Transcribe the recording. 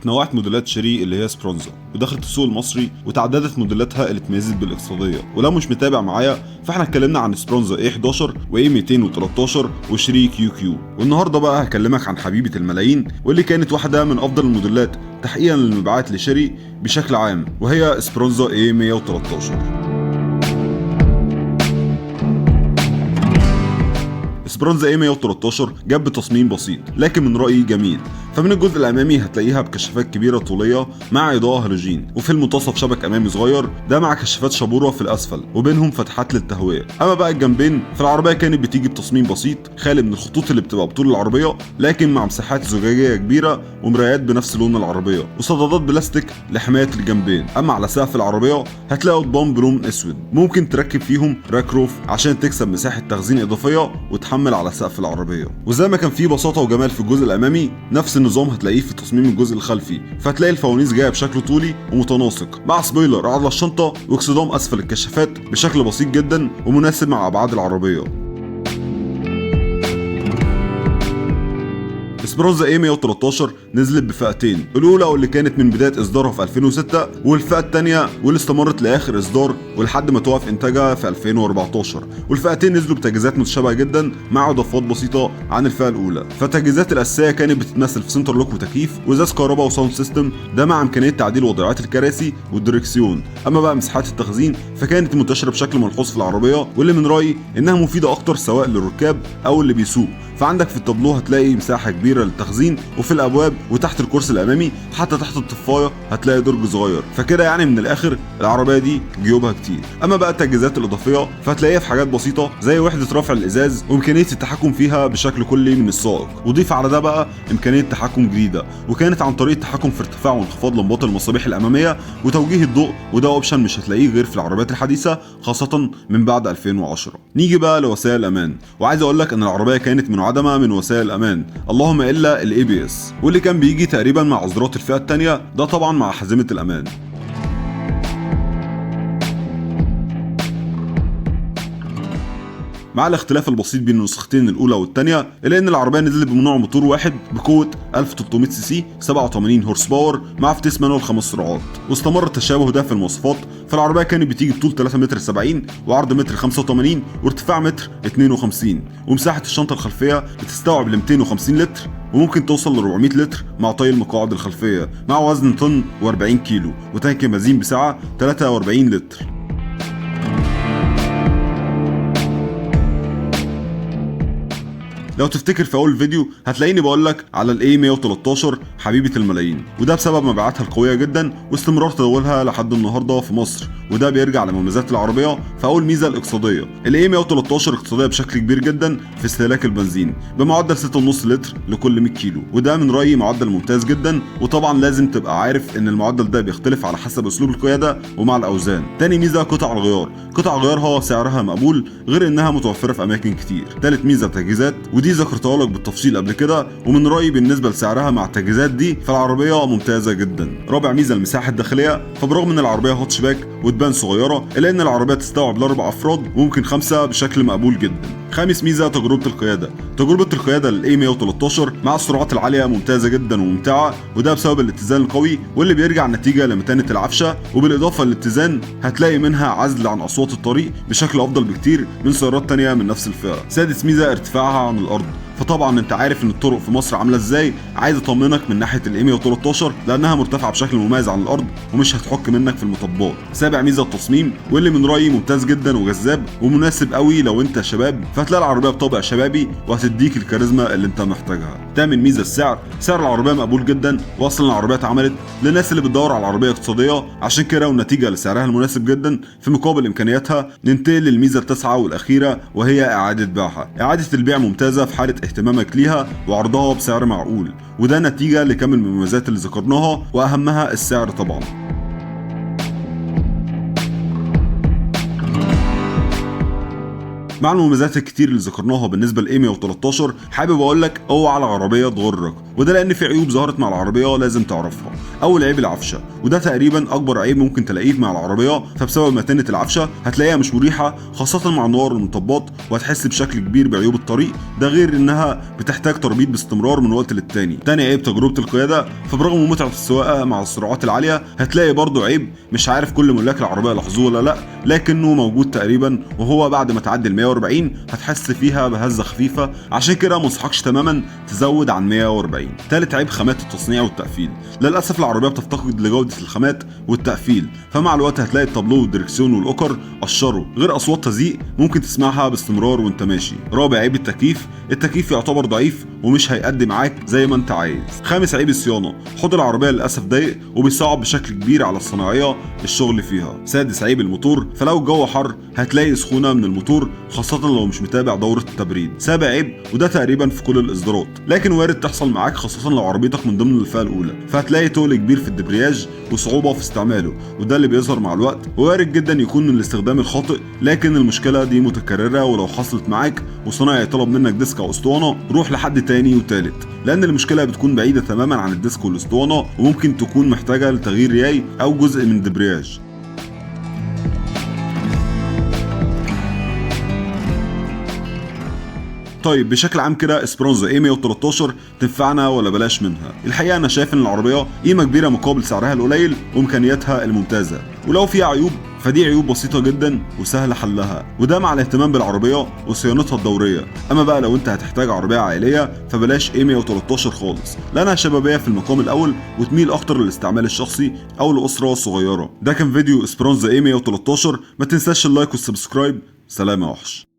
اتنوعت موديلات شيري اللي هي سبرونزا ودخلت السوق المصري وتعددت موديلاتها اللي اتميزت بالاقتصاديه. ولو مش متابع معايا فاحنا اتكلمنا عن سبرونزا A11 وA213 وشيري كيو. والنهارده بقى هكلمك عن حبيبه الملايين واللي كانت واحده من افضل الموديلات تحقيقا للمبيعات لشيري بشكل عام، وهي سبرونزا A113. سبرونزا A113 جاب بتصميم بسيط لكن من رأيي جميل. فمن الجزء الامامي هتلاقيها بكشافات كبيره طوليه مع اضاءه هالوجين، وفي المنتصف شبك امامي صغير ده مع كشافات شبوره في الاسفل وبينهم فتحات للتهويه. اما بقى الجنبين فالعربيه كانت بتيجي بتصميم بسيط خالي من الخطوط اللي بتبقى بطول العربيه، لكن مع مساحات زجاجيه كبيره ومرايات بنفس لون العربيه وصدادات بلاستيك لحمايه الجنبين. اما على سقف العربيه هتلاقي قضبان بلون اسود ممكن تركب فيهم راك روف عشان تكسب مساحه تخزين اضافيه وتحمل على سقف العربيه. وزي ما كان في بساطه وجمال في الجزء الامامي، نفس النظام هتلاقيه في تصميم الجزء الخلفي، فتلاقي الفوانيس جايه بشكل طولي ومتناسق مع سبويلر على الشنطه واكسدام اسفل الكشافات بشكل بسيط جدا ومناسب مع ابعاد العربيه. سبرونزا A113 نزلت بفئتين، الاولى واللي كانت من بدايه اصدارها في 2006، والفئه الثانيه واللي استمرت لاخر اصدار ولحد ما توقف انتاجها في 2014. والفئتين نزلوا بتجهيزات متشابهه جدا مع اضافات بسيطه عن الفئه الاولى. فالتجهيزات الاساسيه كانت بتتمثل في سنتر لوك وتكييف وازاز كهرباء وساوند سيستم، ده مع امكانيه تعديل وضعيات الكراسي والدركسيون. اما بقى مساحات التخزين فكانت منتشره بشكل ملحوظ في العربيه، واللي من رايي انها مفيده اكتر سواء للركاب او اللي بيسوق. فعندك في التابلو هتلاقي مساحه كبيره للتخزين، وفي الابواب وتحت الكرسي الامامي حتى تحت الطفايه هتلاقي درج صغير. فكده يعني من الاخر العربيه دي جيوبها كتير. اما بقى التجهيزات الاضافيه فهتلاقيها في حاجات بسيطه زي وحده رفع الازاز وامكانيه التحكم فيها بشكل كلي من السائق، وضيف على ده بقى امكانيه تحكم جديده وكانت عن طريق التحكم في ارتفاع وانخفاض لمبات المصابيح الاماميه وتوجيه الضوء، وده اوبشن مش هتلاقيه غير في العربيات الحديثه خاصه من بعد 2010. نيجي بقى لوسائل الامان، وعايز اقول لك ان العربيه كانت منعدمه من وسائل الامان اللهم الا ABS، واللي كان بيجي تقريبا مع اصدارات الفئه الثانيه، ده طبعا مع حزمه الامان. مع الاختلاف البسيط بين النسختين الاولى والثانيه، الا ان العربيه نزلت بنوع موتور واحد بقوه 1300 سي سي 87 هورس باور مع فتيس مانوال 5 سرعات، واستمر التشابه ده في المواصفات. فالعربيه كانت بتيجي بطول 3 متر 70 وعرض متر 85 وارتفاع متر 52، ومساحه الشنطه الخلفيه بتستوعب ل 250 لتر وممكن توصل ل 400 لتر مع طي المقاعد الخلفيه، مع وزن طن و40 كيلو، وتانك بنزين بسعه 43 لتر. لو تفتكر في اول الفيديو هتلاقيني بقولك على A113 حبيبه الملايين، وده بسبب مبيعاتها القويه جدا واستمرار تداولها لحد النهارده في مصر، وده بيرجع لمميزات العربيه. فاول ميزه الاقتصاديه، A113 اقتصاديه بشكل كبير جدا في استهلاك البنزين بمعدل 6.5 لتر لكل 100 كيلو، وده من رايي معدل ممتاز جدا. وطبعا لازم تبقى عارف ان المعدل ده بيختلف على حسب اسلوب القياده ومع الاوزان. تاني ميزه قطع الغيار، قطع غيارها سعرها مقبول غير انها متوفره في اماكن كتير. تالت ميزه تجهيزات، ودي ذكرتها لك بالتفصيل قبل كده، ومن رايي بالنسبه لسعرها مع التجهيزات دي فالعربيه ممتازه جدا. رابع ميزه المساحه الداخليه، فبرغم ان العربيه هاتشباك وتبان صغيره الا ان العربيه تستوعب ل4 افراد وممكن 5 بشكل مقبول جدا. خامس ميزه تجربه القياده، تجربه القياده للA113 مع السرعات العاليه ممتازه جدا وممتعه، وده بسبب الاتزان القوي واللي بيرجع نتيجه لمتانه العفشه، وبالاضافه للاتزان هتلاقي منها عزل عن اصوات الطريق بشكل افضل بكتير من سيارات تانية من نفس الفئه. سادس ميزه ارتفاعها عن الارض، فطبعا انت عارف ان الطرق في مصر عامله ازاي، عايز اطمنك من ناحيه A113 لانها مرتفعه بشكل مميز عن الارض ومش هتحك منك في المطبات. سابع ميزه التصميم، واللي من رايي ممتاز جدا وجذاب ومناسب قوي لو انت شباب، فهتلاقي العربيه بطابع شبابي وهتديك الكاريزما اللي انت محتاجها. تامن ميزه السعر، سعر العربيه مقبول جدا، واصلا العربيه اتعملت للناس اللي بتدور على عربيه اقتصاديه، عشان كده ونتيجه لسعرها المناسب جدا في مقابل امكانياتها ننتقل للميزه التاسعه والاخيره، وهي اعاده بيعها. اعاده البيع ممتازه في حاله اهتمامك ليها وعرضها بسعر معقول، وده نتيجه لكم المميزات اللي ذكرناها واهمها السعر طبعا. مع المميزات الكتير اللي ذكرناها بالنسبه لاي 113 حابب اقول لك اوعى على عربيه تغرك، وده لان في عيوب ظهرت مع العربيه لازم تعرفها. اول عيب العفشه، وده تقريبا اكبر عيب ممكن تلاقيه مع العربيه، فبسبب متانه العفشه هتلاقيها مش مريحه خاصه مع النوار والمطبات، وهتحس بشكل كبير بعيوب الطريق، ده غير انها بتحتاج تربيط باستمرار من وقت للتاني. تاني عيب تجربه القياده، فبرغم متعه السواقه مع السرعات العاليه هتلاقي برضو عيب مش عارف كل ملاك العربيه لاحظوه ولا لا، لكنه موجود تقريبا، وهو بعد ما تعدي ال 140 هتحس فيها بهزه خفيفه، عشان كده ما انصحكش تماما تزود عن 140. ثالث عيب خامات التصنيع والتقفيل، للاسف العربيه بتفتقد لجوده الخامات والتقفيل، فمع الوقت هتلاقي التابلو والدركسيون والاوكر قشروا، غير اصوات تزييق ممكن تسمعها باستمرار وانت ماشي. رابع عيب التكييف يعتبر ضعيف ومش هيأدي معاك زي ما انت عايز. خامس عيب الصيانه، حوض العربيه للاسف ضيق وبيصعب بشكل كبير على الصناعيه الشغل فيها. سادس عيب الموتور، فلو الجو حر هتلاقي سخونه من الموتور خاصه لو مش متابع دوره التبريد. سابع عيب، وده تقريبا في كل الاصدارات لكن وارد تحصل معاك خاصه لو عربيتك من ضمن الفئه الاولى، فهتلاقي تقل كبير في الدبرياج وصعوبه في استعماله، وده اللي بيظهر مع الوقت، ووارد جدا يكون من الاستخدام الخاطئ، لكن المشكله دي متكرره، ولو حصلت معاك وصنايعي طلب منك ديسك او اسطوانه روح لحد تاني وتالت، لان المشكله بتكون بعيده تماما عن الديسك والاسطوانه، وممكن تكون محتاجه لتغيير رياي او جزء من الدبرياج. طيب بشكل عام كده اسبرانزا اي 113 تنفعنا ولا بلاش منها؟ الحقيقه انا شايف ان العربيه قيمه كبيره مقابل سعرها القليل وامكانياتها الممتازه، ولو فيها عيوب فدي عيوب بسيطه جدا وسهل حلها، وده مع الاهتمام بالعربيه وصيانتها الدوريه. اما بقى لو انت هتحتاج عربيه عائليه فبلاش اي 113 خالص، لانها شبابيه في المقام الاول وتميل اكتر للاستعمال الشخصي او الاسره الصغيره. ده كان فيديو اسبرانزا اي 113، ما تنساش اللايك والسبسكرايب. سلام يا وحش.